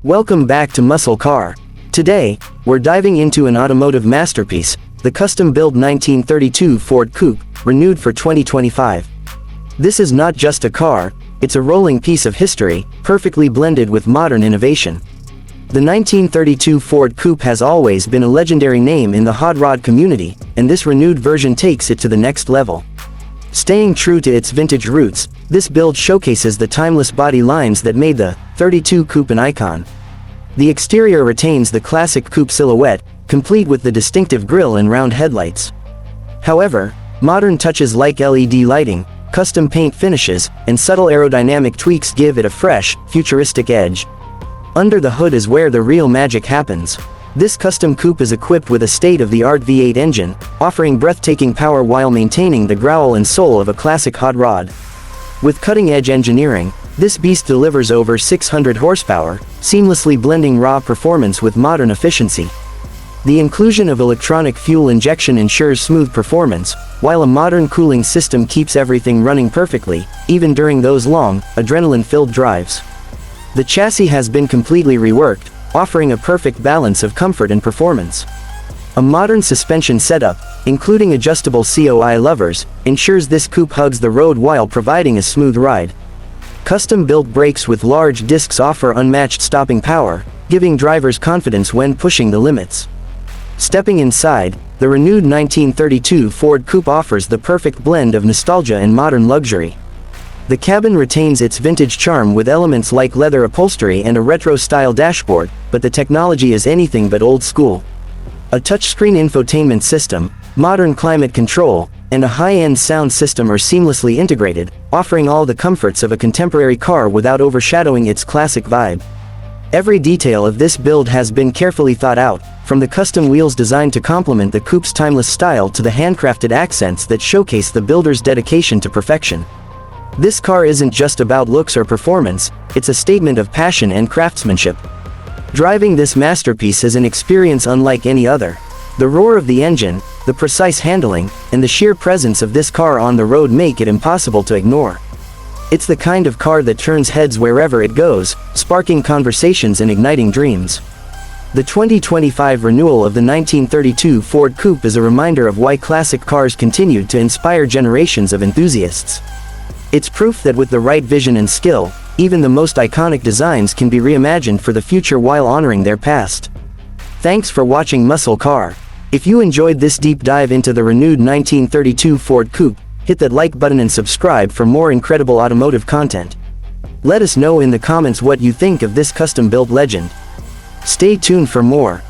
Welcome back to Muscle Car. Today, we're diving into an automotive masterpiece, the custom-built 1932 Ford Coupe, renewed for 2025. This is not just a car, it's a rolling piece of history, perfectly blended with modern innovation. The 1932 Ford Coupe has always been a legendary name in the hot rod community, and this renewed version takes it to the next level. Staying true to its vintage roots, this build showcases the timeless body lines that made the 32 Coupe an icon. The exterior retains the classic coupe silhouette, complete with the distinctive grille and round headlights. However, modern touches like LED lighting, custom paint finishes, and subtle aerodynamic tweaks give it a fresh, futuristic edge. Under the hood is where the real magic happens. This custom coupe is equipped with a state-of-the-art V8 engine, offering breathtaking power while maintaining the growl and soul of a classic hot rod. With cutting-edge engineering, this beast delivers over 600 horsepower, seamlessly blending raw performance with modern efficiency. The inclusion of electronic fuel injection ensures smooth performance, while a modern cooling system keeps everything running perfectly, even during those long, adrenaline-filled drives. The chassis has been completely reworked, offering a perfect balance of comfort and performance. A modern suspension setup, including adjustable COI levers, ensures this coupe hugs the road while providing a smooth ride. Custom-built brakes with large discs offer unmatched stopping power, giving drivers confidence when pushing the limits. Stepping inside, the renewed 1932 Ford Coupe offers the perfect blend of nostalgia and modern luxury. The cabin retains its vintage charm with elements like leather upholstery and a retro-style dashboard, but the technology is anything but old school. A touchscreen infotainment system, modern climate control, and a high-end sound system are seamlessly integrated, offering all the comforts of a contemporary car without overshadowing its classic vibe. Every detail of this build has been carefully thought out, from the custom wheels designed to complement the coupe's timeless style to the handcrafted accents that showcase the builder's dedication to perfection. This car isn't just about looks or performance, it's a statement of passion and craftsmanship. Driving this masterpiece is an experience unlike any other. The roar of the engine, the precise handling, and the sheer presence of this car on the road make it impossible to ignore. It's the kind of car that turns heads wherever it goes, sparking conversations and igniting dreams. The 2025 renewal of the 1932 Ford Coupe is a reminder of why classic cars continued to inspire generations of enthusiasts. It's proof that with the right vision and skill, even the most iconic designs can be reimagined for the future while honoring their past. Thanks for watching Muscle Car. If you enjoyed this deep dive into the renewed 1932 Ford Coupe, hit that like button and subscribe for more incredible automotive content. Let us know in the comments what you think of this custom-built legend. Stay tuned for more.